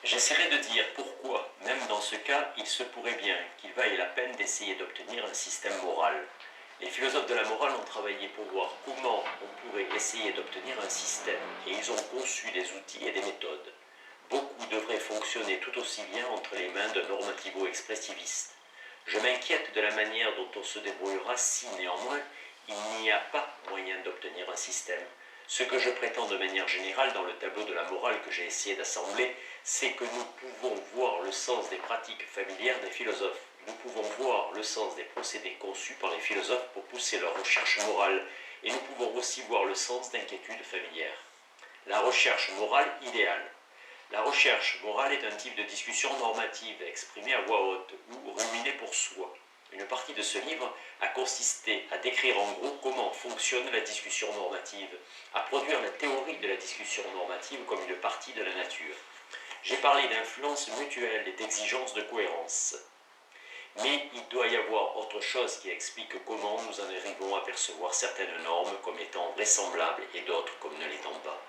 J'essaierai de dire pourquoi, même dans ce cas, il se pourrait bien qu'il vaille la peine d'essayer d'obtenir un système moral. Les philosophes de la morale ont travaillé pour voir comment on pourrait essayer d'obtenir un système, et ils ont conçu des outils et des méthodes. Beaucoup devraient fonctionner tout aussi bien entre les mains d'un normativo-expressiviste. Je m'inquiète de la manière dont on se débrouillera si, néanmoins, il n'y a pas moyen d'obtenir un système. Ce que je prétends de manière générale dans le tableau de la morale que j'ai essayé d'assembler, c'est que nous pouvons voir le sens des pratiques familières des philosophes. Nous pouvons voir le sens des procédés conçus par les philosophes pour pousser leur recherche morale, et nous pouvons aussi voir le sens d'inquiétudes familières. La recherche morale idéale. La recherche morale est un type de discussion normative exprimée à voix haute ou ruminée pour soi. Une partie de ce livre a consisté à décrire en gros comment fonctionne la discussion normative, à produire la théorie de la discussion normative comme une partie de la nature. J'ai parlé d'influence mutuelle et d'exigence de cohérence. Mais il doit y avoir autre chose qui explique comment nous en arrivons à percevoir certaines normes comme étant vraisemblables et d'autres comme ne l'étant pas.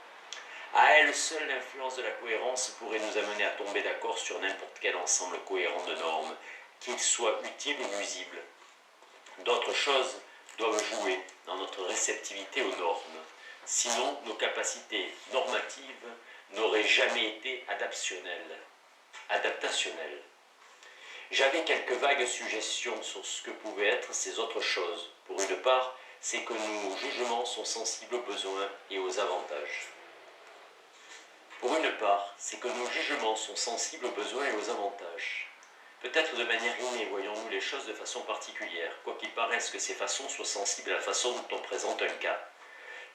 À elle seule, l'influence de la cohérence pourrait nous amener à tomber d'accord sur n'importe quel ensemble cohérent de normes, qu'il soit utile ou nuisible. D'autres choses doivent jouer dans notre réceptivité aux normes. Sinon, nos capacités normatives n'auraient jamais été adaptationnelles. J'avais quelques vagues suggestions sur ce que pouvaient être ces autres choses. Pour une part, c'est que nos jugements sont sensibles aux besoins et aux avantages. Pour une part, c'est que nos jugements sont sensibles aux besoins et aux avantages. Peut-être de manière innée voyons-nous les choses de façon particulière, quoiqu'il paraisse que ces façons soient sensibles à la façon dont on présente un cas.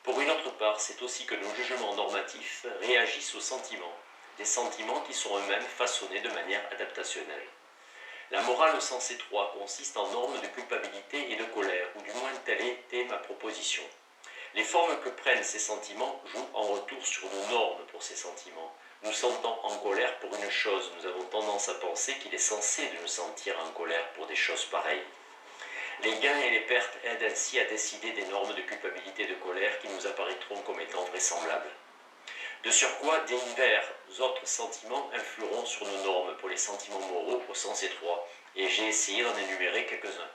Pour une autre part, c'est aussi que nos jugements normatifs réagissent aux sentiments, des sentiments qui sont eux-mêmes façonnés de manière adaptationnelle. La morale au sens étroit consiste en normes de culpabilité et de colère, ou du moins telle était ma proposition. Les formes que prennent ces sentiments jouent en retour sur nos normes pour ces sentiments. Nous sentons en colère pour une chose, nous avons tendance à penser qu'il est censé de nous sentir en colère pour des choses pareilles. Les gains et les pertes aident ainsi à décider des normes de culpabilité et de colère qui nous apparaîtront comme étant vraisemblables. De surcroît, divers autres sentiments influeront sur nos normes pour les sentiments moraux au sens étroit, et j'ai essayé d'en énumérer quelques-uns.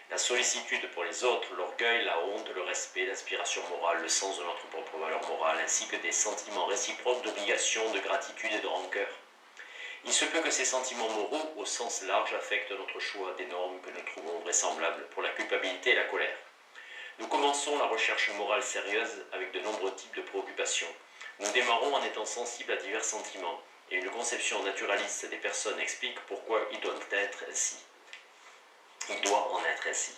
La sollicitude pour les autres, l'orgueil, la honte, le respect, l'aspiration morale, le sens de notre propre valeur morale, ainsi que des sentiments réciproques d'obligation, de gratitude et de rancœur. Il se peut que ces sentiments moraux, au sens large, affectent notre choix des normes que nous trouvons vraisemblables pour la culpabilité et la colère. Nous commençons la recherche morale sérieuse avec de nombreux types de préoccupations. Nous démarrons en étant sensibles à divers sentiments, et une conception naturaliste des personnes explique pourquoi ils doivent être ainsi. Il doit en être ainsi.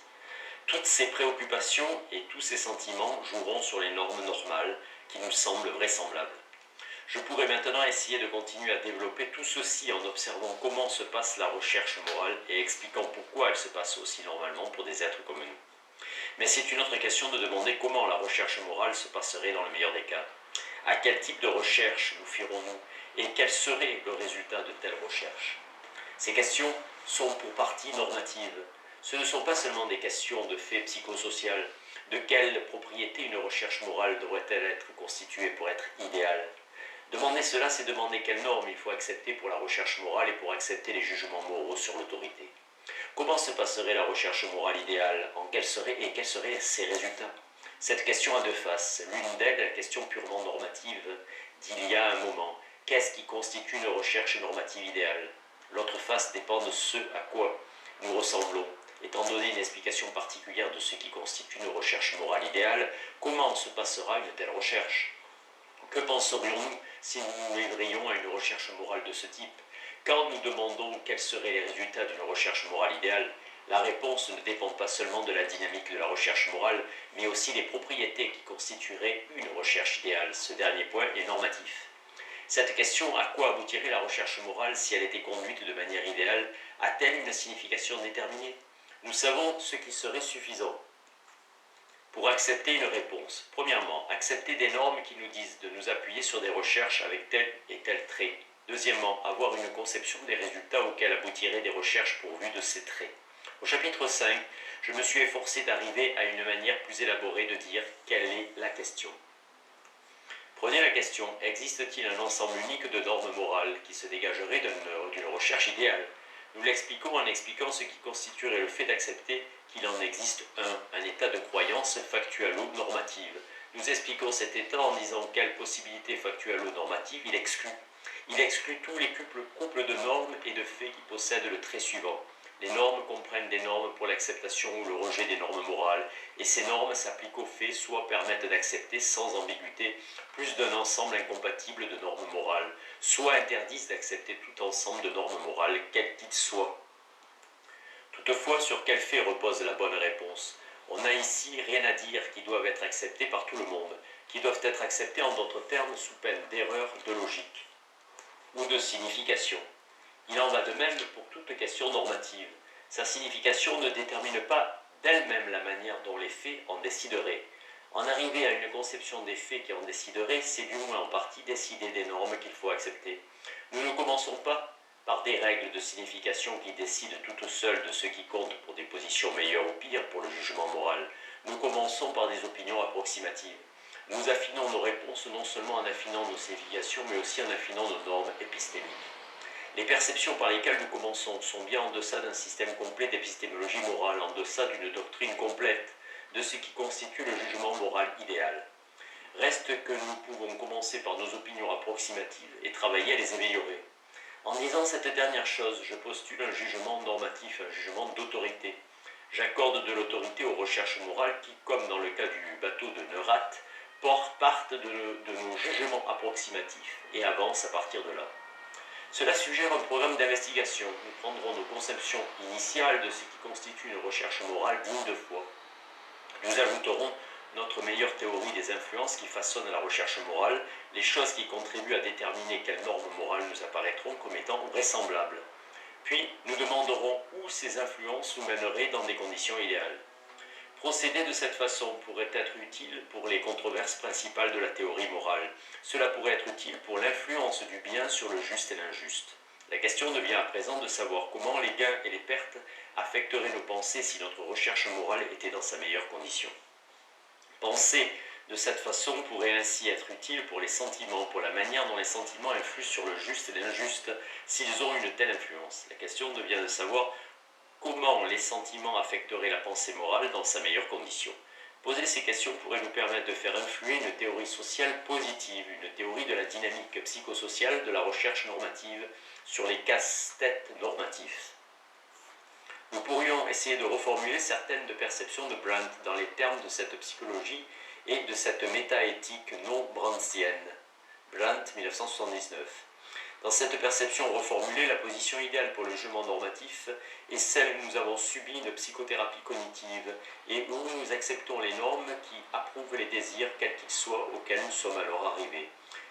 Toutes ces préoccupations et tous ces sentiments joueront sur les normes normales qui nous semblent vraisemblables. Je pourrais maintenant essayer de continuer à développer tout ceci en observant comment se passe la recherche morale et expliquant pourquoi elle se passe aussi normalement pour des êtres comme nous. Mais c'est une autre question de demander comment la recherche morale se passerait dans le meilleur des cas. À quel type de recherche nous fierons-nous et quel serait le résultat de telle recherche? Ces questions sont pour partie normatives. Ce ne sont pas seulement des questions de fait psychosocial. De quelle propriété une recherche morale devrait-elle être constituée pour être idéale? Demander cela, c'est demander quelles normes il faut accepter pour la recherche morale et pour accepter les jugements moraux sur l'autorité. Comment se passerait la recherche morale idéale? Quels seraient ses résultats? Cette question a deux faces. L'une d'elles est la question purement normative d'il y a un moment. Qu'est-ce qui constitue une recherche normative idéale? L'autre face dépend de ce à quoi nous ressemblons. Étant donné une explication particulière de ce qui constitue une recherche morale idéale, comment se passera une telle recherche? Que penserions-nous si nous nous livrions à une recherche morale de ce type? Quand nous demandons quels seraient les résultats d'une recherche morale idéale, la réponse ne dépend pas seulement de la dynamique de la recherche morale, mais aussi des propriétés qui constitueraient une recherche idéale. Ce dernier point est normatif. Cette question, à quoi aboutirait la recherche morale si elle était conduite de manière idéale, a-t-elle une signification déterminée? Nous savons ce qui serait suffisant pour accepter une réponse. Premièrement, accepter des normes qui nous disent de nous appuyer sur des recherches avec tel et tel trait. Deuxièmement, avoir une conception des résultats auxquels aboutiraient des recherches pourvues de ces traits. Au chapitre 5, je me suis efforcé d'arriver à une manière plus élaborée de dire quelle est la question. Prenez la question, existe-t-il un ensemble unique de normes morales qui se dégagerait d'une recherche idéale? Nous l'expliquons en expliquant ce qui constituerait le fait d'accepter qu'il en existe un état de croyance factuelle ou normative. Nous expliquons cet état en disant quelle possibilité factuelle ou normative il exclut. Il exclut tous les couples de normes et de faits qui possèdent le trait suivant. Les normes comprennent des normes pour l'acceptation ou le rejet des normes morales, et ces normes s'appliquent aux faits, soit permettent d'accepter sans ambiguïté plus d'un ensemble incompatible de normes morales, soit interdisent d'accepter tout ensemble de normes morales, quels qu'ils soient. Toutefois, sur quel fait repose la bonne réponse? On n'a ici rien à dire qui doivent être acceptés par tout le monde, qui doivent être acceptés en d'autres termes sous peine d'erreur de logique ou de signification. Il en va de même pour toute question normative. Sa signification ne détermine pas d'elle-même la manière dont les faits en décideraient. En arriver à une conception des faits qui en décideraient, c'est du moins en partie décider des normes qu'il faut accepter. Nous ne commençons pas par des règles de signification qui décident toutes seules de ce qui compte pour des positions meilleures ou pires pour le jugement moral. Nous commençons par des opinions approximatives. Nous affinons nos réponses non seulement en affinant nos significations, mais aussi en affinant nos normes épistémiques. Les perceptions par lesquelles nous commençons sont bien en deçà d'un système complet d'épistémologie morale, en deçà d'une doctrine complète de ce qui constitue le jugement moral idéal. Reste que nous pouvons commencer par nos opinions approximatives et travailler à les améliorer. En disant cette dernière chose, je postule un jugement normatif, un jugement d'autorité. J'accorde de l'autorité aux recherches morales qui, comme dans le cas du bateau de Neurath, partent de nos jugements approximatifs et avancent à partir de là. Cela suggère un programme d'investigation. Nous prendrons nos conceptions initiales de ce qui constitue une recherche morale digne de foi. Nous ajouterons notre meilleure théorie des influences qui façonnent la recherche morale, les choses qui contribuent à déterminer quelles normes morales nous apparaîtront comme étant vraisemblables. Puis, nous demanderons où ces influences nous mèneraient dans des conditions idéales. Procéder de cette façon pourrait être utile pour les controverses principales de la théorie morale. Cela pourrait être utile pour l'influence du bien sur le juste et l'injuste. La question devient à présent de savoir comment les gains et les pertes affecteraient nos pensées si notre recherche morale était dans sa meilleure condition. Penser de cette façon pourrait ainsi être utile pour les sentiments, pour la manière dont les sentiments influent sur le juste et l'injuste s'ils ont une telle influence. La question devient de savoir comment les sentiments affecteraient la pensée morale dans sa meilleure condition. Poser ces questions pourrait nous permettre de faire influer une théorie sociale positive, une théorie de la dynamique psychosociale de la recherche normative sur les casse-têtes normatifs. Nous pourrions essayer de reformuler certaines de perceptions de Brandt dans les termes de cette psychologie et de cette métaéthique non brandtienne. Brandt, 1979. Dans cette perception reformulée, la position idéale pour le jugement normatif est celle où nous avons subi une psychothérapie cognitive et où nous acceptons les normes qui approuvent les désirs, quels qu'ils soient, auxquels nous sommes alors arrivés.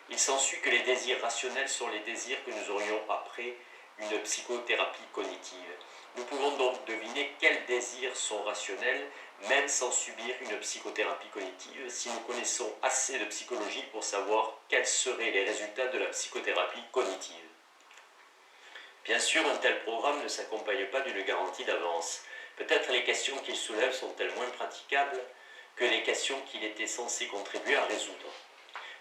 Il s'ensuit que les désirs rationnels sont les désirs que nous aurions après une psychothérapie cognitive. Nous pouvons donc deviner quels désirs sont rationnels, même sans subir une psychothérapie cognitive, si nous connaissons assez de psychologie pour savoir quels seraient les résultats de la psychothérapie cognitive. Bien sûr, un tel programme ne s'accompagne pas d'une garantie d'avance. Peut-être les questions qu'il soulève sont-elles moins praticables que les questions qu'il était censé contribuer à résoudre.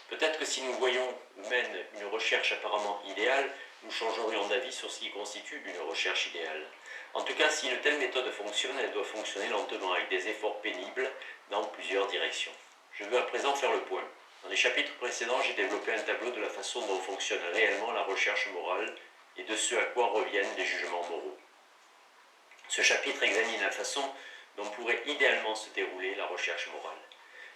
Peut-être que si nous voyons où mène une recherche apparemment idéale, nous changerions d'avis sur ce qui constitue une recherche idéale. En tout cas, si une telle méthode fonctionne, elle doit fonctionner lentement, avec des efforts pénibles dans plusieurs directions. Je veux à présent faire le point. Dans les chapitres précédents, j'ai développé un tableau de la façon dont fonctionne réellement la recherche morale et de ce à quoi reviennent les jugements moraux. Ce chapitre examine la façon dont pourrait idéalement se dérouler la recherche morale.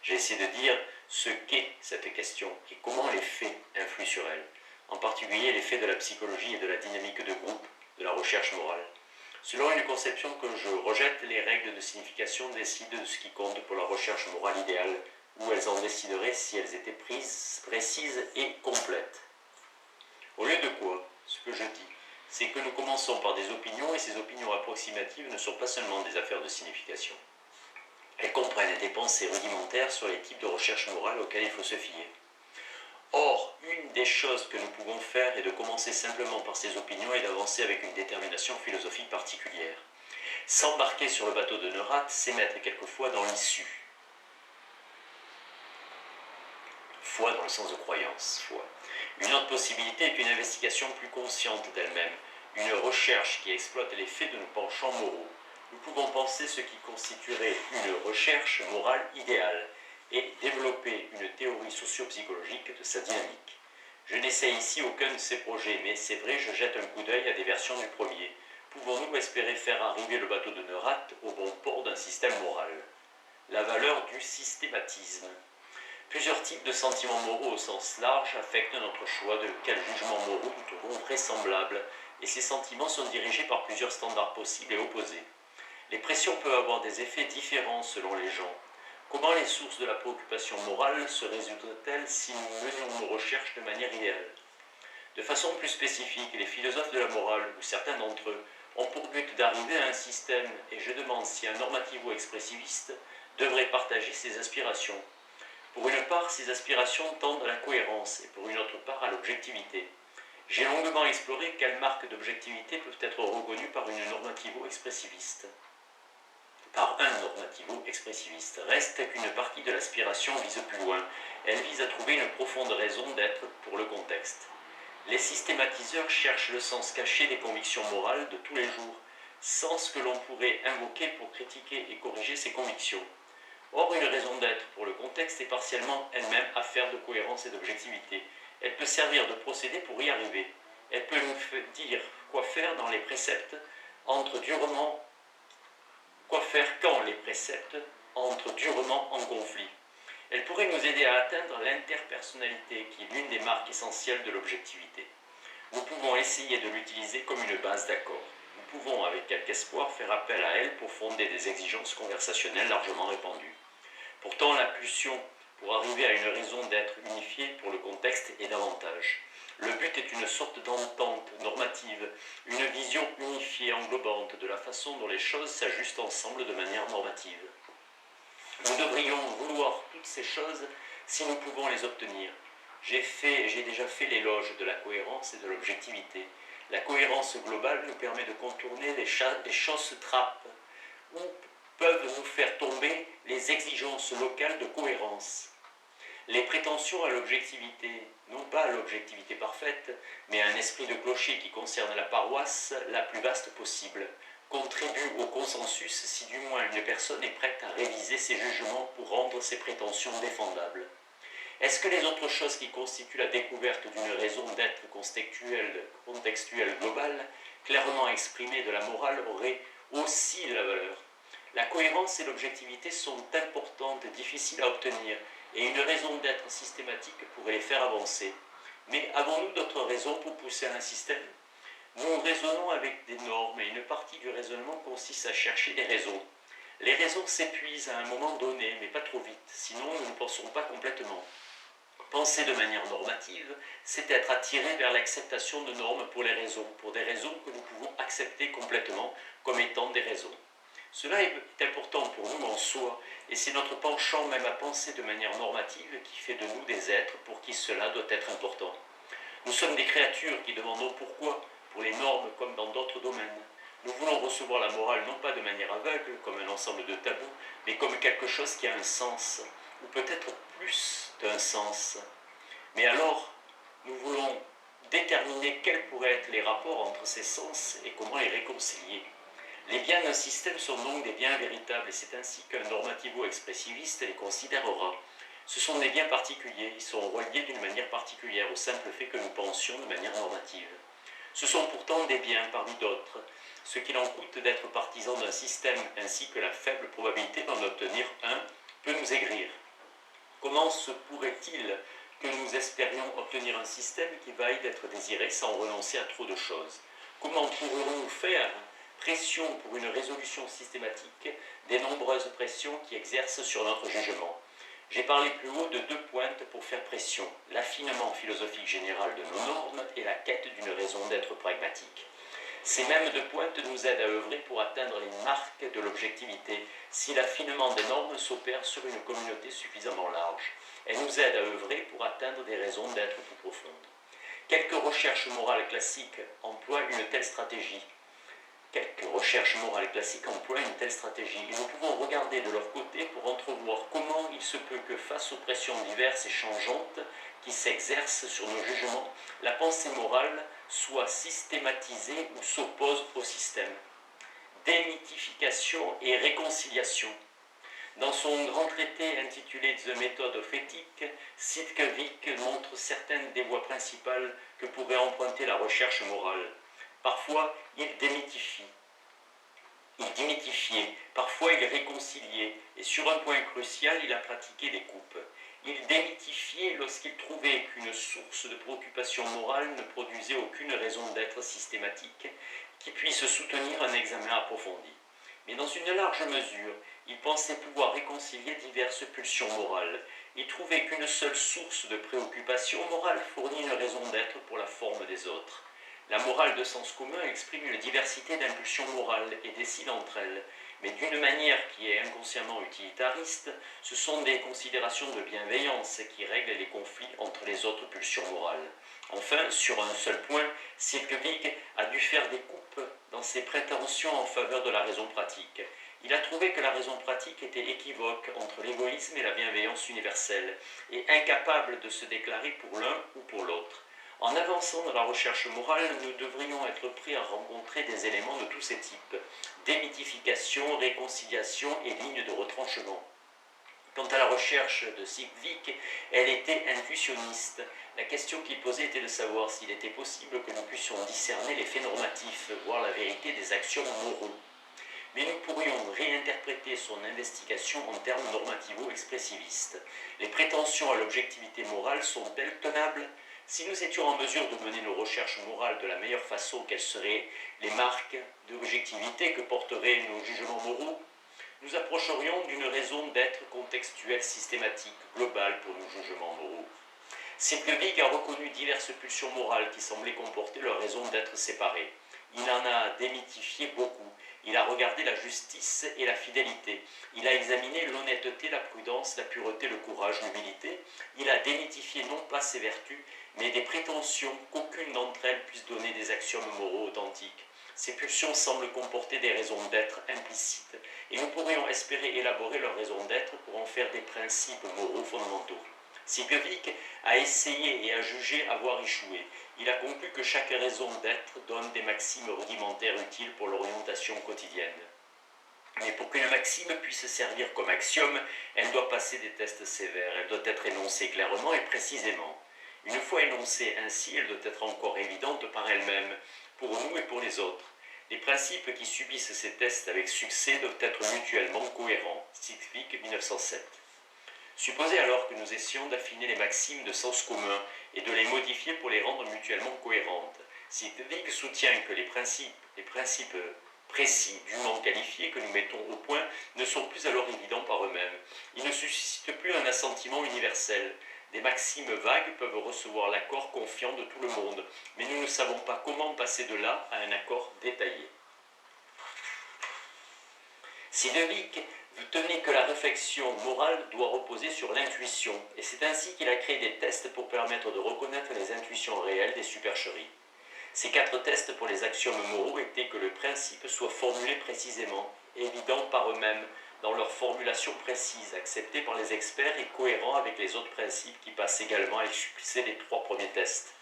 J'ai essayé de dire ce qu'est cette question et comment les faits influent sur elle, en particulier les faits de la psychologie et de la dynamique de groupe de la recherche morale. Selon une conception que je rejette, les règles de signification décident de ce qui compte pour la recherche morale idéale, où elles en décideraient si elles étaient précises et complètes. Au lieu de quoi, ce que je dis, c'est que nous commençons par des opinions et ces opinions approximatives ne sont pas seulement des affaires de signification. Elles comprennent des pensées rudimentaires sur les types de recherche morale auxquelles il faut se fier. Or, une des choses que nous pouvons faire est de commencer simplement par ces opinions et d'avancer avec une détermination philosophique particulière. S'embarquer sur le bateau de Neurath, c'est mettre quelquefois dans l'issue. foi dans le sens de croyance, foi. Une autre possibilité est une investigation plus consciente d'elle-même, une recherche qui exploite les faits de nos penchants moraux. Nous pouvons penser ce qui constituerait une recherche morale idéale et développer une théorie socio-psychologique de sa dynamique. Je n'essaie ici aucun de ces projets, mais c'est vrai, je jette un coup d'œil à des versions du premier. Pouvons-nous espérer faire arriver le bateau de Neurath au bon port d'un système moral? La valeur du systématisme. Plusieurs types de sentiments moraux au sens large affectent notre choix de quels jugements moraux nous trouvons vraisemblables, et ces sentiments sont dirigés par plusieurs standards possibles et opposés. Les pressions peuvent avoir des effets différents selon les gens. Comment les sources de la préoccupation morale se résoudront-elles si nous menions nos recherches de manière idéale? De façon plus spécifique, les philosophes de la morale, ou certains d'entre eux, ont pour but d'arriver à un système, et je demande si un normativo-expressiviste devrait partager ses aspirations. Pour une part, ces aspirations tendent à la cohérence, et pour une autre part à l'objectivité. J'ai longuement exploré quelles marques d'objectivité peuvent être reconnues par une normativo-expressiviste. Par un normativo-expressiviste. Reste qu'une partie de l'aspiration vise plus loin. Elle vise à trouver une profonde raison d'être pour le contexte. Les systématiseurs cherchent le sens caché des convictions morales de tous les jours, sens que l'on pourrait invoquer pour critiquer et corriger ces convictions. Or, une raison d'être pour le contexte est partiellement elle-même affaire de cohérence et d'objectivité. Elle peut servir de procédé pour y arriver. Elle peut nous dire quoi faire dans les préceptes entre durement quoi faire quand les préceptes entrent durement en conflit. Elle pourrait nous aider à atteindre l'interpersonnalité qui est l'une des marques essentielles de l'objectivité. Nous pouvons essayer de l'utiliser comme une base d'accord. Nous pouvons, avec quelque espoir, faire appel à elle pour fonder des exigences conversationnelles largement répandues. Pourtant, la pulsion pour arriver à une raison d'être unifiée pour le contexte est davantage. Le but est une sorte d'entente normative, une vision unifiée, englobante de la façon dont les choses s'ajustent ensemble de manière normative. Nous devrions vouloir toutes ces choses si nous pouvons les obtenir. J'ai déjà fait l'éloge de la cohérence et de l'objectivité. La cohérence globale nous permet de contourner les choses trappes où peuvent nous faire tomber les exigences locales de cohérence. Les prétentions à l'objectivité, non pas à l'objectivité parfaite, mais à un esprit de clocher qui concerne la paroisse la plus vaste possible, contribuent au consensus si du moins une personne est prête à réviser ses jugements pour rendre ses prétentions défendables. Est-ce que les autres choses qui constituent la découverte d'une raison d'être contextuelle globale, clairement exprimée de la morale, auraient aussi de la valeur? La cohérence et l'objectivité sont importantes et difficiles à obtenir, et une raison d'être systématique pourrait les faire avancer. Mais avons-nous d'autres raisons pour pousser un système? Nous raisonnons avec des normes, et une partie du raisonnement consiste à chercher des raisons. Les raisons s'épuisent à un moment donné, mais pas trop vite, sinon nous ne pensons pas complètement. Penser de manière normative, c'est être attiré vers l'acceptation de normes pour des raisons que nous pouvons accepter complètement comme étant des raisons. Cela est important pour nous en soi, et c'est notre penchant même à penser de manière normative qui fait de nous des êtres pour qui cela doit être important. Nous sommes des créatures qui demandons pourquoi, pour les normes comme dans d'autres domaines. Nous voulons recevoir la morale non pas de manière aveugle, comme un ensemble de tabous, mais comme quelque chose qui a un sens, ou peut-être plus d'un sens. Mais alors, nous voulons déterminer quels pourraient être les rapports entre ces sens et comment les réconcilier. Les biens d'un système sont donc des biens véritables, et c'est ainsi qu'un normativo-expressiviste les considérera. Ce sont des biens particuliers, ils sont reliés d'une manière particulière au simple fait que nous pensions de manière normative. Ce sont pourtant des biens parmi d'autres, ce qu'il en coûte d'être partisan d'un système ainsi que la faible probabilité d'en obtenir un peut nous aigrir. Comment se pourrait-il que nous espérions obtenir un système qui vaille d'être désiré sans renoncer à trop de choses? Comment pourrions-nous faire pression pour une résolution systématique des nombreuses pressions qui exercent sur notre jugement? J'ai parlé plus haut de deux pointes pour faire pression, l'affinement philosophique général de nos normes et la quête d'une raison d'être pragmatique. Ces mêmes deux pointes nous aident à œuvrer pour atteindre les marques de l'objectivité si l'affinement des normes s'opère sur une communauté suffisamment large. Elles nous aident à œuvrer pour atteindre des raisons d'être plus profondes. Quelques recherches morales classiques emploient une telle stratégie. Et nous pouvons regarder de leur côté pour entrevoir comment il se peut que face aux pressions diverses et changeantes qui s'exercent sur nos jugements, la pensée morale soit systématisée ou s'oppose au système. Démythification et réconciliation. Dans son grand traité intitulé The Method of Ethics, Sitkevik montre certaines des voies principales que pourrait emprunter la recherche morale. Parfois, il démythifie. Il démythifiait, parfois il réconciliait, et sur un point crucial, il a pratiqué des coupes. Il démythifiait lorsqu'il trouvait qu'une source de préoccupation morale ne produisait aucune raison d'être systématique qui puisse soutenir un examen approfondi. Mais dans une large mesure, il pensait pouvoir réconcilier diverses pulsions morales. Il trouvait qu'une seule source de préoccupation morale fournit une raison d'être pour la forme des autres. La morale de sens commun exprime une diversité d'impulsions morales et décide entre elles, mais d'une manière qui est inconsciemment utilitariste, ce sont des considérations de bienveillance qui règlent les conflits entre les autres pulsions morales. Enfin, sur un seul point, Sitkevik a dû faire des coupes dans ses prétentions en faveur de la raison pratique. Il a trouvé que la raison pratique était équivoque entre l'égoïsme et la bienveillance universelle, et incapable de se déclarer pour l'un ou pour l'autre. En avançant dans la recherche morale, nous devrions être prêts à rencontrer des éléments de tous ces types: démythification, réconciliation et lignes de retranchement. Quant à la recherche de Sitkevik, elle était intuitionniste. La question qu'il posait était de savoir s'il était possible que nous puissions discerner les faits normatifs, voire la vérité des actions moraux. Mais nous pourrions réinterpréter son investigation en termes normativo-expressivistes. Les prétentions à l'objectivité morale sont-elles tenables ? Si nous étions en mesure de mener nos recherches morales de la meilleure façon, quelles seraient les marques d'objectivité que porteraient nos jugements moraux ? Nous approcherions d'une raison d'être contextuelle, systématique, globale pour nos jugements moraux. Sitkevik a reconnu diverses pulsions morales qui semblaient comporter leur raison d'être séparées. Il en a démythifié beaucoup. Il a regardé la justice et la fidélité. Il a examiné l'honnêteté, la prudence, la pureté, le courage, l'humilité. Il a démythifié non pas ses vertus, mais des prétentions qu'aucune d'entre elles puisse donner des axiomes moraux authentiques. Ces pulsions semblent comporter des raisons d'être implicites, et nous pourrions espérer élaborer leurs raisons d'être pour en faire des principes moraux fondamentaux. Sitkevik a essayé et a jugé avoir échoué. Il a conclu que chaque raison d'être donne des maximes rudimentaires utiles pour l'orientation quotidienne. Mais pour qu'une maxime puisse servir comme axiome, elle doit passer des tests sévères, elle doit être énoncée clairement et précisément. Une fois énoncée ainsi, elle doit être encore évidente par elle-même, pour nous et pour les autres. Les principes qui subissent ces tests avec succès doivent être mutuellement cohérents. Sitkevik, 1907. Supposez alors que nous essayons d'affiner les maximes de sens commun et de les modifier pour les rendre mutuellement cohérentes. Sitkevik soutient que les principes précis, dûment qualifiés que nous mettons au point ne sont plus alors évidents par eux-mêmes. Ils ne suscitent plus un assentiment universel. Des maximes vagues peuvent recevoir l'accord confiant de tout le monde, mais nous ne savons pas comment passer de là à un accord détaillé. Sitkevik tenait que la réflexion morale doit reposer sur l'intuition, et c'est ainsi qu'il a créé des tests pour permettre de reconnaître les intuitions réelles des supercheries. Ces 4 tests pour les axiomes moraux étaient que le principe soit formulé précisément, évident par eux-mêmes, dans leur formulation précise, acceptée par les experts et cohérent avec les autres principes qui passent également à expulser les 3 premiers tests.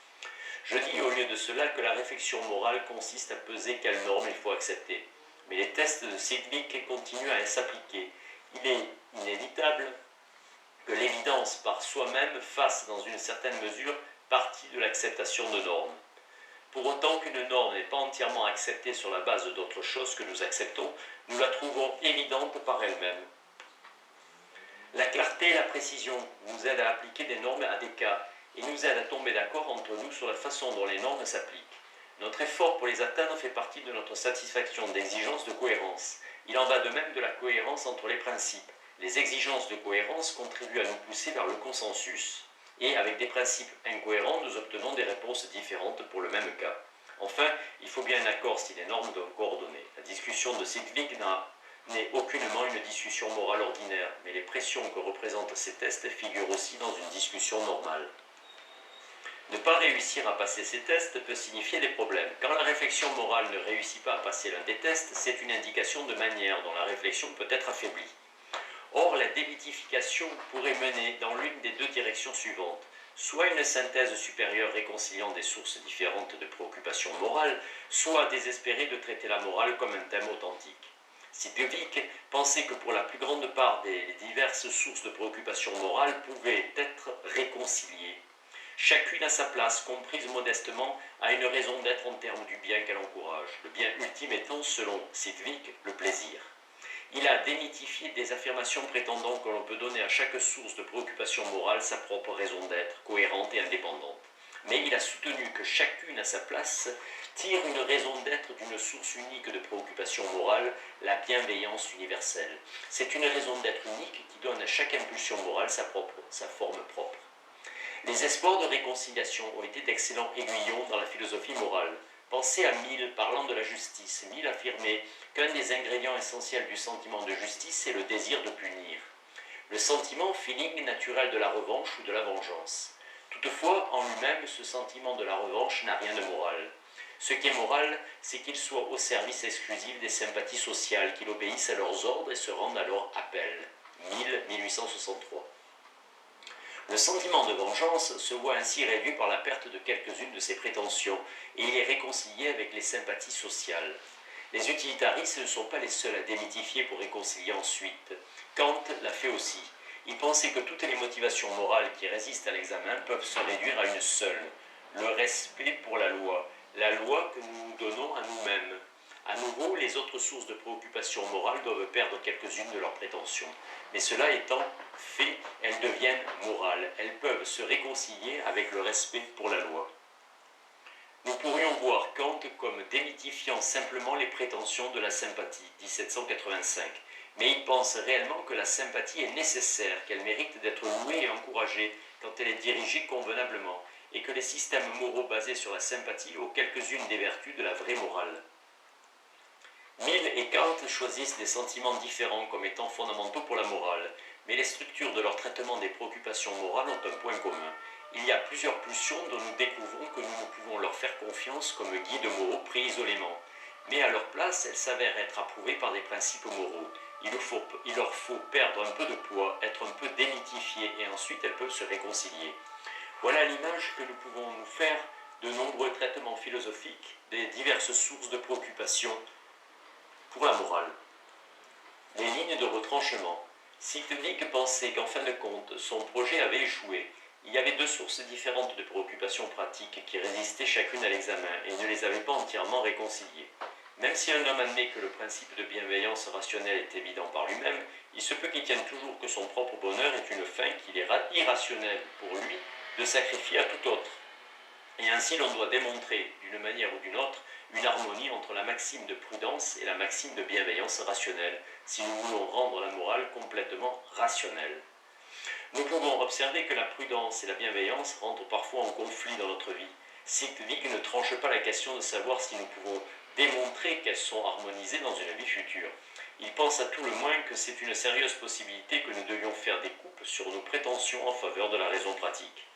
Je dis au lieu de cela que la réflexion morale consiste à peser quelles normes il faut accepter. Mais les tests de Sitkevik continuent à s'appliquer. Il est inévitable que l'évidence par soi-même fasse dans une certaine mesure partie de l'acceptation de normes. Pour autant qu'une norme n'est pas entièrement acceptée sur la base d'autres choses que nous acceptons, nous la trouvons évidente par elle-même. La clarté et la précision nous aident à appliquer des normes à des cas et nous aident à tomber d'accord entre nous sur la façon dont les normes s'appliquent. Notre effort pour les atteindre fait partie de notre satisfaction d'exigences de cohérence. Il en va de même de la cohérence entre les principes. Les exigences de cohérence contribuent à nous pousser vers le consensus. Et avec des principes incohérents, nous obtenons des réponses différentes pour le même cas. Enfin, il faut bien un accord si les normes doivent coordonner. La discussion de Sitkevik n'est aucunement une discussion morale ordinaire, mais les pressions que représentent ces tests figurent aussi dans une discussion normale. Ne pas réussir à passer ces tests peut signifier des problèmes. Quand la réflexion morale ne réussit pas à passer l'un des tests, c'est une indication de manière dont la réflexion peut être affaiblie. Or, la démythification pourrait mener dans l'une des deux directions suivantes, soit une synthèse supérieure réconciliant des sources différentes de préoccupations morales, soit désespérer de traiter la morale comme un thème authentique. Sidgwick pensait que pour la plus grande part des diverses sources de préoccupations morales pouvaient être réconciliées. Chacune à sa place, comprise modestement, a une raison d'être en termes du bien qu'elle encourage, le bien ultime étant, selon Sidgwick, le plaisir. Il a démythifié des affirmations prétendant que l'on peut donner à chaque source de préoccupation morale sa propre raison d'être, cohérente et indépendante. Mais il a soutenu que chacune à sa place tire une raison d'être d'une source unique de préoccupation morale, la bienveillance universelle. C'est une raison d'être unique qui donne à chaque impulsion morale sa forme propre. Les espoirs de réconciliation ont été d'excellents aiguillons dans la philosophie morale. Pensez à Mill parlant de la justice. Mill affirmait qu'un des ingrédients essentiels du sentiment de justice est le désir de punir. Le sentiment, feeling naturel de la revanche ou de la vengeance. Toutefois, en lui-même, ce sentiment de la revanche n'a rien de moral. Ce qui est moral, c'est qu'il soit au service exclusif des sympathies sociales, qu'il obéisse à leurs ordres et se rende à leur appel. Mill, 1863. Le sentiment de vengeance se voit ainsi réduit par la perte de quelques-unes de ses prétentions, et il est réconcilié avec les sympathies sociales. Les utilitaristes ne sont pas les seuls à démythifier pour réconcilier ensuite. Kant l'a fait aussi. Il pensait que toutes les motivations morales qui résistent à l'examen peuvent se réduire à une seule, le respect pour la loi que nous nous donnons à nous-mêmes. À nouveau, les autres sources de préoccupation morale doivent perdre quelques-unes de leurs prétentions. Mais cela étant fait, elles deviennent morales. Elles peuvent se réconcilier avec le respect pour la loi. Nous pourrions voir Kant comme démythifiant simplement les prétentions de la sympathie, 1785. Mais il pense réellement que la sympathie est nécessaire, qu'elle mérite d'être louée et encouragée quand elle est dirigée convenablement, et que les systèmes moraux basés sur la sympathie ont quelques-unes des vertus de la vraie morale. Mill et Kant choisissent des sentiments différents comme étant fondamentaux pour la morale, mais les structures de leur traitement des préoccupations morales ont un point commun. Il y a plusieurs pulsions dont nous découvrons que nous ne pouvons leur faire confiance comme guides moraux pris isolément. Mais à leur place, elles s'avèrent être approuvées par des principes moraux. Il leur faut perdre un peu de poids, être un peu démythifiées, et ensuite elles peuvent se réconcilier. Voilà l'image que nous pouvons nous faire de nombreux traitements philosophiques des diverses sources de préoccupation pour la morale. Les lignes de retranchement. Sidgwick pensait qu'en fin de compte, son projet avait échoué. Il y avait deux sources différentes de préoccupations pratiques qui résistaient chacune à l'examen et ne les avaient pas entièrement réconciliées. Même si un homme admet que le principe de bienveillance rationnelle est évident par lui-même, il se peut qu'il tienne toujours que son propre bonheur est une fin qu'il est irrationnel pour lui de sacrifier à tout autre. Et ainsi l'on doit démontrer, d'une manière ou d'une autre, une harmonie entre la maxime de prudence et la maxime de bienveillance rationnelle, si nous voulons rendre la morale complètement rationnelle. Nous pouvons observer que la prudence et la bienveillance rentrent parfois en conflit dans notre vie. Sidgwick ne tranche pas la question de savoir si nous pouvons démontrer qu'elles sont harmonisées dans une vie future. Il pense à tout le moins que c'est une sérieuse possibilité que nous devions faire des coupes sur nos prétentions en faveur de la raison pratique.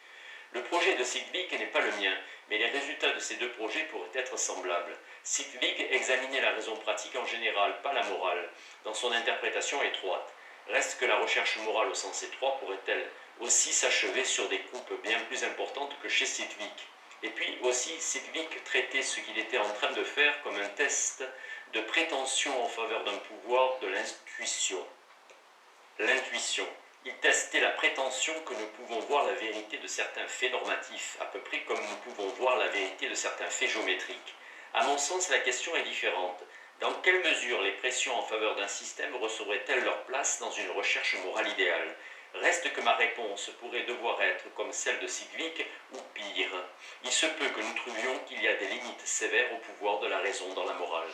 Le projet de Sidgwick n'est pas le mien, mais les résultats de ces deux projets pourraient être semblables. Sidgwick examinait la raison pratique en général, pas la morale, dans son interprétation étroite. Reste que la recherche morale au sens étroit pourrait-elle aussi s'achever sur des coupes bien plus importantes que chez Sidgwick. Et puis aussi, Sidgwick traitait ce qu'il était en train de faire comme un test de prétention en faveur d'un pouvoir de l'intuition. L'intuition. Il testait la prétention que nous pouvons voir la vérité de certains faits normatifs, à peu près comme nous pouvons voir la vérité de certains faits géométriques. À mon sens, la question est différente. Dans quelle mesure les pressions en faveur d'un système recevraient-elles leur place dans une recherche morale idéale? Reste que ma réponse pourrait devoir être comme celle de Sidgwick, ou pire. Il se peut que nous trouvions qu'il y a des limites sévères au pouvoir de la raison dans la morale.